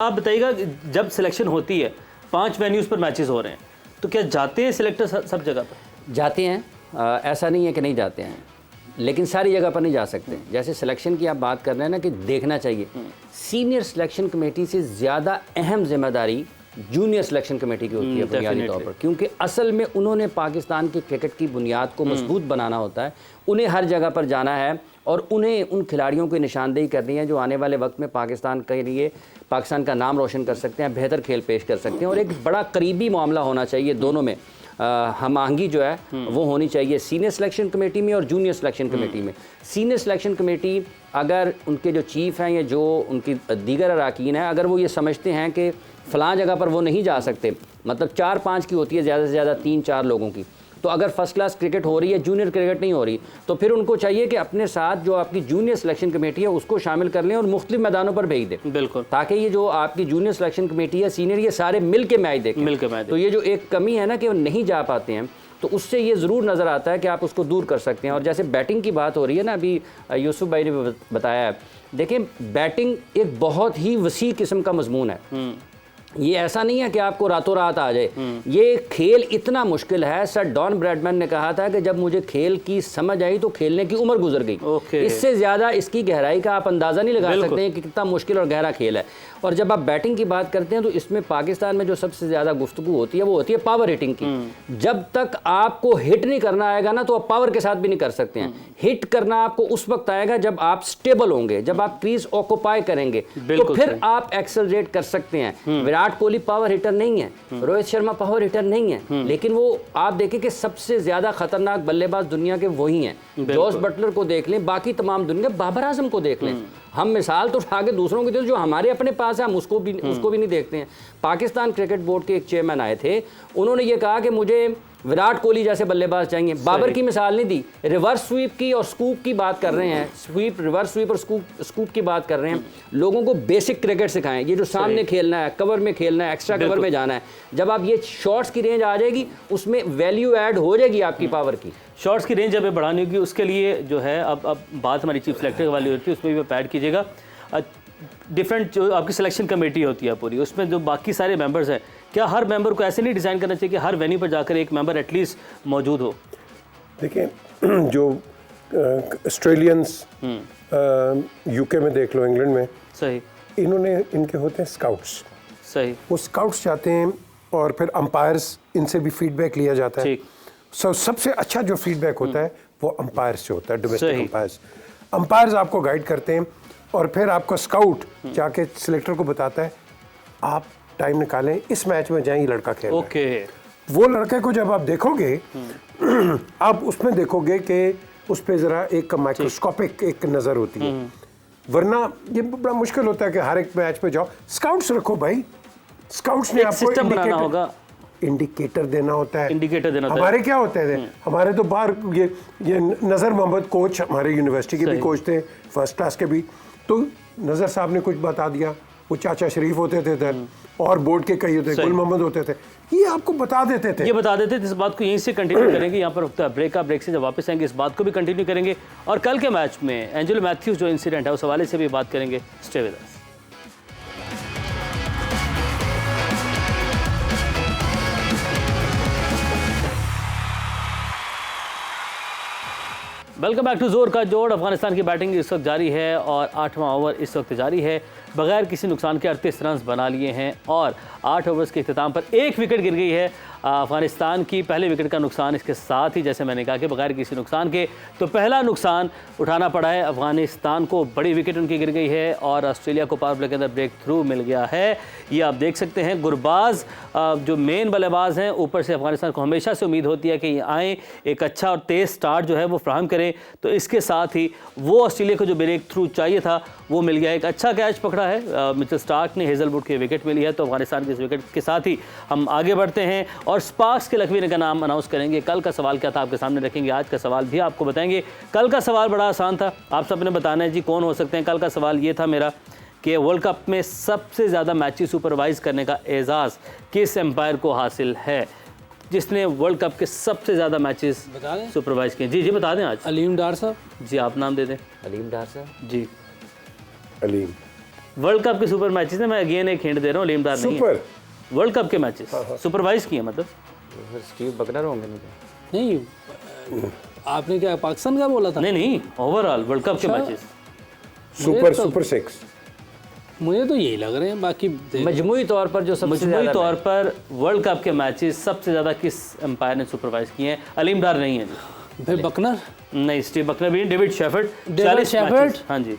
आप बताइएगा, जब सिलेक्शन होती है 5 वेन्यूज़ पर मैचेस हो रहे हैं, तो क्या जाते हैं सिलेक्टर सब जगह पर? जाते हैं, ऐसा नहीं है कि नहीं जाते हैं, लेकिन सारी जगह पर नहीं जा सकते। जैसे सिलेक्शन की आप बात कर रहे हैं ना कि देखना चाहिए, सीनियर सिलेक्शन कमेटी से ज़्यादा अहम जिम्मेदारी जूनियर सिलेक्शन कमेटी की होती है बुनियादी तौर पर, क्योंकि असल में उन्होंने पाकिस्तान की क्रिकेट की बुनियाद को मजबूत बनाना होता है। उन्हें हर जगह पर जाना है और उन्हें उन खिलाड़ियों की निशानदेही करनी है जो आने वाले वक्त में पाकिस्तान के लिए पाकिस्तान का नाम रोशन कर सकते हैं, बेहतर खेल पेश कर सकते हैं। और एक बड़ा करीबी मामला होना चाहिए दोनों में, हम आहंगी जो है वो होनी चाहिए सीनियर सिलेक्शन कमेटी में और जूनियर सिलेक्शन कमेटी में। सीनियर सिलेक्शन कमेटी अगर उनके जो चीफ़ हैं या जो उनकी दीगर अरकान हैं, अगर वो ये समझते हैं कि फ़लाँ जगह पर वो नहीं जा सकते, मतलब 4-5 की होती है ज़्यादा से ज़्यादा 3-4 लोगों की, तो अगर फर्स्ट क्लास क्रिकेट हो रही है, जूनियर क्रिकेट नहीं हो रही, तो फिर उनको चाहिए कि अपने साथ जो आपकी जूनियर सिलेक्शन कमेटी है उसको शामिल कर लें और मुख्तलिफ मैदानों पर भेज दें, बिल्कुल, ताकि ये जो आपकी जूनियर सिलेक्शन कमेटी है, सीनियर, ये सारे मिल के मैच देखें। तो ये जो एक कमी है ना कि वो नहीं जा पाते हैं, तो उससे ये ज़रूर नज़र आता है कि आप उसको दूर कर सकते हैं। और जैसे बैटिंग की बात हो रही है ना, अभी यूसुफ भाई ने बताया है, देखें बैटिंग एक बहुत ही वसी किस्म का मजमून है। ये ऐसा नहीं है कि आपको रातों रात आ जाए, ये खेल इतना मुश्किल है। सर डॉन ब्रैडमैन ने कहा था कि जब मुझे खेल की समझ आई तो खेलने की उम्र गुजर गई। इससे ज़्यादा इसकी गहराई का आप अंदाज़ा नहीं लगा सकते हैं कि कितना मुश्किल और गहरा खेल है। और जब आप बैटिंग की बात करते हैं तो इसमें पाकिस्तान में जो सबसे ज़्यादा गुफ्तगू होती है वो होती है पावर हिटिंग की। जब तक आपको हिट नहीं करना आएगा ना, तो आप पावर के साथ भी नहीं कर सकते हैं। हिट करना आपको उस वक्त आएगा जब आप स्टेबल होंगे, जब आप क्रीज ऑक्यूपाई करेंगे, तो फिर आप एक्सेलरेट कर सकते हैं। विराट कोहली पावर हिटर नहीं है, रोहित शर्मा पावर हिटर नहीं है, लेकिन वो आप देखें कि सबसे ज्यादा खतरनाक बल्लेबाज दुनिया के वही हैं। जॉस बटलर को देख लें, बाकी तमाम दुनिया, बाबर आजम को देख लें। हम मिसाल तो आगे दूसरों की, जो हमारे अपने पास है हम उसको भी नहीं देखते हैं। पाकिस्तान क्रिकेट बोर्ड के एक चेयरमैन आए थे, उन्होंने ये कहा कि मुझे विराट कोहली जैसे बल्लेबाज चाहिए। बाबर की मिसाल नहीं दी, रिवर्स स्वीप की और स्कूप की बात कर रहे हैं, रिवर्स स्वीप और स्कूप की बात कर रहे हैं। लोगों को बेसिक क्रिकेट सिखाएं, ये जो सामने खेलना है, कवर में खेलना है, एक्स्ट्रा कवर में जाना है। जब आप ये शॉट्स की रेंज आ जाएगी, उसमें वैल्यू ऐड हो जाएगी आपकी पावर की। शॉट्स की रेंज जब बढ़ानी होगी, उसके लिए जो है अब बात हमारी चीफ सेलेक्टर वाली होती है, उसमें भी आप ऐड कीजिएगा। डिफरेंट जो आपकी सिलेक्शन कमेटी होती है पूरी, उसमें जो बाकी सारे मेंबर्स हैं, क्या हर मेंबर को ऐसे नहीं डिज़ाइन करना चाहिए कि हर वेन्यू पर जाकर एक मेंबर एटलीस्ट मौजूद हो? देखिए, जो ऑस्ट्रेलियंस यूके में देख लो, इंग्लैंड में, सही, इनके होते हैं स्काउट्स। सही, वो स्काउट्स जाते हैं और फिर अंपायर्स, इनसे भी फीडबैक लिया जाता है। सबसे अच्छा जो फीडबैक होता है वो अंपायर्स से होता है, डोमेस्टिक अंपायर्स आपको गाइड करते हैं और फिर आपको स्काउट जाके सिलेक्टर को बताता है आप टाइम निकालें, इस मैच में जाएं, ये लड़का खेल ओके। वो लड़के को जब आप देखोगे आप उसमें देखोगे कि उस पर ज़रा एक माइक्रोस्कोपिक एक नज़र होती है, वरना ये बड़ा मुश्किल होता है कि हर एक मैच पे जाओ। स्काउट्स रखो भाई, स्काउट्स ने आपको सिस्टम बनाना होगा, इंडिकेटर देना होता है। इंडिकेटर देना होता है। हमारे क्या होते थे, हमारे तो बाहर ये नज़र मोहम्मद कोच हमारे यूनिवर्सिटी के भी कोच थे, फर्स्ट क्लास के भी, तो नज़र साहब ने कुछ बता दिया, वो चाचा शरीफ होते थे इधर, और बोर्ड के कई होते, गुल मोहम्मद होते थे, ये आपको बता देते थे। ये बता देते थे। इस बात को यहीं से कंटिन्यू करेंगे, यहाँ पर रुकता है ब्रेक। ब्रेक से जब वापस आएंगे इस बात को भी कंटिन्यू करेंगे, और कल के मैच में एंजेलो मैथ्यूज जो इंसिडेंट है उस हवाले से भी बात करेंगे। Stay with us. Welcome back to जोर का जोड़। अफगानिस्तान की बैटिंग इस वक्त जारी है और 8वां ओवर इस वक्त जारी है। बगैर किसी नुकसान के 38 रन बना लिए हैं और 8 ओवर्स के अख्ताम पर 1 विकेट गिर गई है अफगानिस्तान की। पहले विकेट का नुकसान इसके साथ ही, जैसे मैंने कहा कि बगैर किसी नुकसान के, तो पहला नुकसान उठाना पड़ा है अफगानिस्तान को। बड़ी विकेट उनकी गिर गई है और ऑस्ट्रेलिया को पावर प्ले के अंदर ब्रेक थ्रू मिल गया है। ये आप देख सकते हैं, गुरबाज जो मेन बल्लेबाज हैं, ऊपर से अफगानिस्तान को हमेशा से उम्मीद होती है कि ये आएँ, एक अच्छा और तेज़ स्टार्ट जो है वो फ्राहम करें, तो इसके साथ ही वो ऑस्ट्रेलिया को जो ब्रेक थ्रू चाहिए था वो मिल गया। एक अच्छा कैच पकड़ा है मिचेल स्टार्क ने, हेजलवुड की विकेट मिली है, तो अफगानिस्तान की इस विकेट के साथ ही हम आगे बढ़ते हैं और स्पार्क्स के लखवी का नाम अनाउंस करेंगे। कल का सवाल क्या था आपके सामने रखेंगे, आज का सवाल भी आपको बताएंगे। कल का सवाल बड़ा आसान था, आप सबने बताना है जी कौन हो सकते हैं। कल का सवाल ये था मेरा कि वर्ल्ड कप में सबसे ज़्यादा मैचेस सुपरवाइज करने का एजाज़ किस एम्पायर को हासिल है, जिसने वर्ल्ड कप के सबसे ज़्यादा मैचेस सुपरवाइज किए। जी बता दें आज। अलीम डार साहब। जी आप नाम दे दें। अलीम डार साहब। जी अलीम वर्ल्ड कप के सुपर मैचेस में मैं अगेन एक हिंट दे रहा हूँ, लीमदार नहीं है। वर्ल्ड कप के मैचेस सुपरवाइज किए, मतलब स्टीव बकनर होंगे नहीं, आपने क्या पाकिस्तान का बोला था? नहीं, ओवरऑल वर्ल्ड कप के मैचेस सुपर 6 मुझे तो यही लग रहे हैं। बाकी मजमूई तौर पर जो सबसे मजमूई तौर पर वर्ल्ड कप के मैचेस सबसे ज़्यादा किस एम्पायर ने सुपरवाइज किए हैं? अलीमदार नहीं है जी। फिर बकनर नहीं, स्टीव बकनर भी नहीं, डेविड शेफर्ड। 40 मैचेस, हाँ जी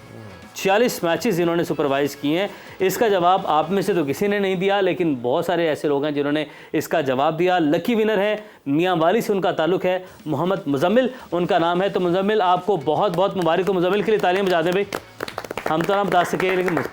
46 मैचेस इन्होंने सुपरवाइज किए हैं। इसका जवाब आप में से तो किसी ने नहीं दिया, लेकिन बहुत सारे ऐसे लोग हैं जिन्होंने इसका जवाब दिया। लकी विनर है, मियाँ वाली से उनका ताल्लुक है, मोहम्मद मुजम्मिल उनका नाम है। तो मुजम्मिल आपको बहुत बहुत मुबारक हो। मुजम्मिल के लिए तालियां बजा दें भाई, हम तो ना बता सके, लेकिन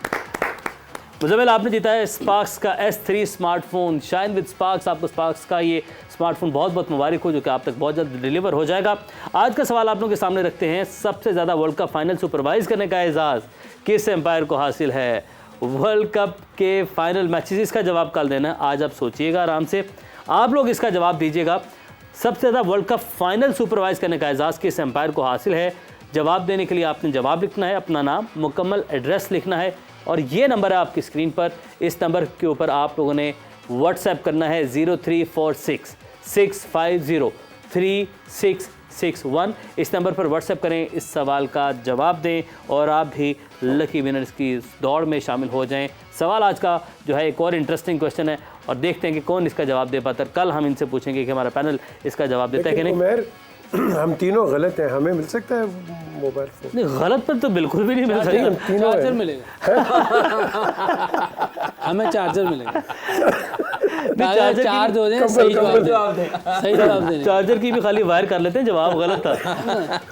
मुजम्मिल आपने जीता है स्पार्क्स का S3 smartphone. Shine with sparks, आपको स्पार्क्स का ये स्मार्टफोन बहुत बहुत मुबारक हो, जो कि आप तक बहुत जल्द डिलीवर हो जाएगा। आज का सवाल आप लोगों के सामने रखते हैं, सबसे ज़्यादा वर्ल्ड कप फाइनल सुपरवाइज करने का एजाज़ किस एम्पायर को हासिल है? वर्ल्ड कप के फाइनल मैचेस, इसका जवाब कल देना है। आज आप सोचिएगा आराम से, आप लोग इसका जवाब दीजिएगा। सबसे ज़्यादा वर्ल्ड कप फाइनल सुपरवाइज करने का एजाज़ किस एम्पायर को हासिल है? जवाब देने के लिए आपने जवाब लिखना है, अपना नाम, मुकम्मल एड्रेस लिखना है, और ये नंबर है आपकी स्क्रीन पर। इस नंबर के ऊपर आप लोगों ने व्हाट्सएप करना है 0346 650 3661। इस नंबर पर व्हाट्सएप करें, इस सवाल का जवाब दें और आप भी लकी विनर्स की दौड़ में शामिल हो जाएं। सवाल आज का जो है एक और इंटरेस्टिंग क्वेश्चन है, और देखते हैं कि कौन इसका जवाब दे पाता है। कल हम इनसे पूछेंगे कि हमारा पैनल इसका जवाब देता है कि नहीं। हम तीनों गलत हैं, हमें मिल सकता है मोबाइल फोन? नहीं, गलत पर तो बिल्कुल भी नहीं मिल सकता। चार्जर मिलेगा हमें, चार्जर मिलेगा। चार्ज हो जाए, सही जवाब दें। चार्जर की भी खाली वायर कर लेते हैं, जवाब गलत था।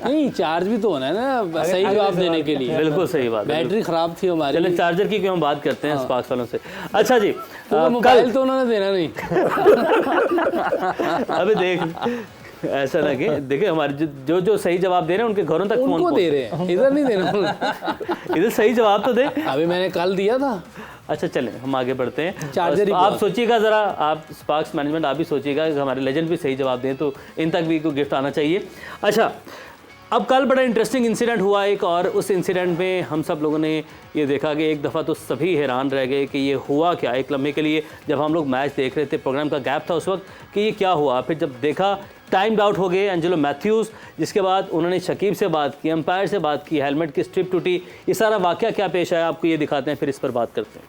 नहीं, चार्ज भी तो होना है ना सही जवाब देने के लिए। बिल्कुल सही बात, बैटरी खराब थी हमारी। चलिए चार्जर की क्यों हम बात करते हैं स्पार्क्स वालों से। अच्छा जी, मोबाइल तो उन्होंने देना नहीं। अभी देख, ऐसा ना कि देखिए हमारे जो सही जवाब दे रहे हैं उनके घरों तक उनको फोन दे रहे हैं, इधर नहीं दे रहे। इधर सही जवाब तो दे। अभी मैंने कल दिया था। अच्छा चलें, हम आगे बढ़ते हैं। चार्जर आप सोचिएगा ज़रा, आप स्पार्क्स मैनेजमेंट आप भी सोचिएगा कि हमारे लेजेंड भी सही जवाब दें, तो इन तक भी कोई गिफ्ट आना चाहिए। अच्छा, अब कल बड़ा इंटरेस्टिंग इंसिडेंट हुआ एक, और उस इंसिडेंट में हम सब लोगों ने ये देखा कि एक दफ़ा तो सभी हैरान रह गए कि ये हुआ क्या। एक लम्हे के लिए जब हम लोग मैच देख रहे थे, प्रोग्राम का गैप था उस वक्त, कि ये क्या हुआ। फिर जब देखा टाइम्ड आउट हो गए एंजेलो मैथ्यूज़, जिसके बाद उन्होंने शकीब से बात की, अंपायर से बात की, हेलमेट की स्ट्रिप टूटी। ये सारा वाक़या क्या पेश आया आपको ये दिखाते हैं, फिर इस पर बात करते हैं।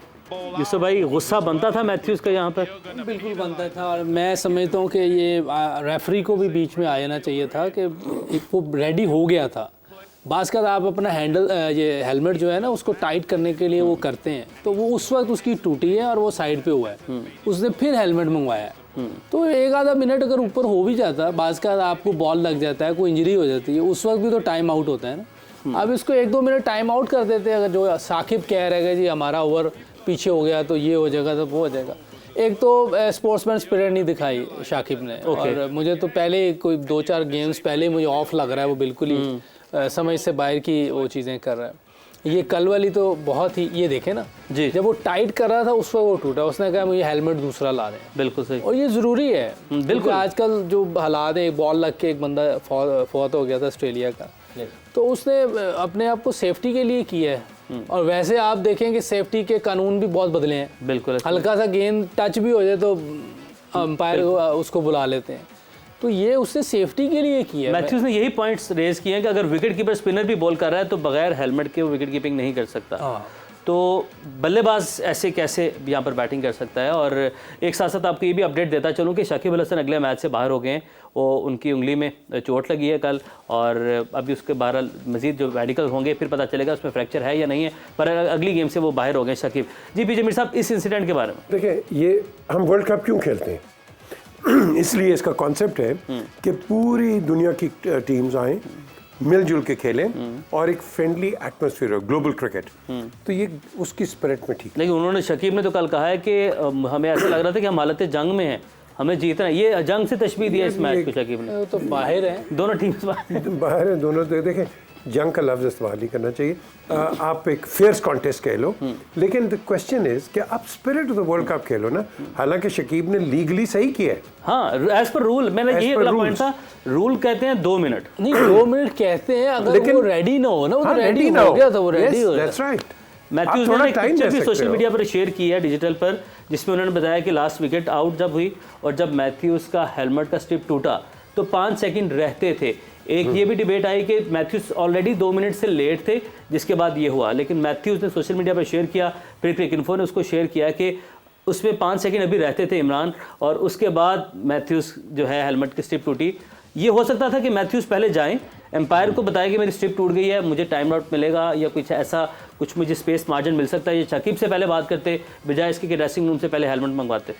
जिससे भाई गुस्सा बनता था मैथ्यूज़ का यहाँ पर? बिल्कुल बनता था, और मैं समझता हूँ कि ये रेफरी को भी बीच में आ जाना चाहिए था कि वो रेडी हो गया था। बास का आप अपना हैंडल, ये हेलमेट जो है ना, उसको टाइट करने के लिए वो करते हैं, तो वो उस वक्त उसकी टूटी है और वो साइड पे हुआ है। उसने फिर हेलमेट मंगवाया है, तो एक आधा मिनट अगर ऊपर हो भी जाता है, बास का आपको बॉल लग जाता है, कोई इंजरी हो जाती है, उस वक्त भी तो टाइम आउट होता है ना। अब इसको 1-2 मिनट टाइम आउट कर देते हैं। अगर जो साकिब कह रहे हैं जी हमारा ओवर पीछे हो गया तो ये हो जाएगा, तो वो हो जाएगा। एक तो स्पोर्ट्समैन स्पिरिट नहीं दिखाई शाकिब ने। और मुझे तो पहले कोई 2-4 गेम्स पहले मुझे ऑफ लग रहा है, वो बिल्कुल ही समझ से बाहर की वो चीज़ें कर रहा है। ये कल वाली तो बहुत ही, ये देखे ना जी, जब वो टाइट कर रहा था उस वक्त वो टूटा। उसने कहा मुझे हेलमेट दूसरा ला रहे हैं। बिल्कुल सही, और ये ज़रूरी है बिल्कुल। आजकल जो हालात है, बॉल लग के एक बंदा फौत हो गया था ऑस्ट्रेलिया का, तो उसने अपने आप को सेफ्टी के लिए किया है। और वैसे आप देखें कि सेफ्टी के कानून भी बहुत बदले हैं। बिल्कुल, हल्का सा गेंद टच भी हो जाए तो अंपायर उसको बुला लेते हैं। तो ये उसने सेफ्टी के लिए किया है। मैथ्यूज़ ने यही पॉइंट्स रेज किए हैं कि अगर विकेट कीपर स्पिनर भी बॉल कर रहा है तो बगैर हेलमेट के वो विकेट कीपिंग नहीं कर सकता। तो बल्लेबाज ऐसे कैसे यहाँ पर बैटिंग कर सकता है। और एक साथ साथ आपको ये भी अपडेट देता चलूँ कि शाकिब अल हसन अगले मैच से बाहर हो गए हैं। वो उनकी उंगली में चोट लगी है कल, और अभी उसके 12 मजीद जो मेडिकल होंगे फिर पता चलेगा उसमें फ्रैक्चर है या नहीं है, पर अगली गेम से वो बाहर हो गए शाकिब जी। पीजे मीर साहब, इस इंसिडेंट के बारे में देखिए, ये हम वर्ल्ड कप क्यों खेलते हैं इसलिए इसका कॉन्सेप्ट है कि पूरी दुनिया की टीम्स आएँ, मिलजुल के खेलें और एक फ्रेंडली एटमॉस्फेयर हो, ग्लोबल क्रिकेट। तो ये उसकी स्पिरिट में ठीक। लेकिन उन्होंने, शकीब ने तो कल कहा है कि हमें ऐसा लग रहा था कि हम हालत जंग में हैं, हमें जीतना है। ये जंग से तशबीह दिया इस मैच को शकीब ने। तो बाहर है, दोनों टीम बाहर है दोनों। देखें, जंग का लफ्ज़ इस्तेमाल ही करना चाहिए। आप एक फेयर्स कॉन्टेस्ट कह लो, लेकिन द क्वेश्चन इज कि आप spirit of the world cup खेलो ना। हालांकि शकीब ने लीगली सही किया है। हाँ, एज पर रूल। मैंने ये अगला पॉइंट था, रूल कहते हैं 2 मिनट नहीं, 2 मिनट कहते हैं। अगर वो रेडी ना हो ना, वो रेडी हो गया था, वो रेडी हो गया। That's right. मैथ्यूज ने एक पिक्चर भी सोशल मीडिया पर शेयर की है डिजिटल पर, जिसमें उन्होंने बताया कि लास्ट विकेट आउट जब हुई और जब मैथ्यूज का हेलमेट का स्ट्रिप टूटा तो 5 सेकंड रहते थे। एक ये भी डिबेट आई कि मैथ्यूज ऑलरेडी 2 मिनट से लेट थे जिसके बाद ये हुआ, लेकिन मैथ्यूज ने सोशल मीडिया पर शेयर किया, फिर क्रिकइन्फो ने उसको शेयर किया कि उसमें 5 सेकंड अभी रहते थे इमरान, और उसके बाद मैथ्यूज जो है हेलमेट की स्ट्रिप टूटी। ये हो सकता था कि मैथ्यूज पहले जाएं, एम्पायर को बताया कि मेरी स्ट्रिप टूट गई है, मुझे टाइम आउट मिलेगा या कुछ ऐसा, कुछ मुझे स्पेस मार्जिन मिल सकता है, ये शकीब से पहले बात करते बजाय इसके कि ड्रेसिंग रूम से पहले हेलमेट मंगवाते।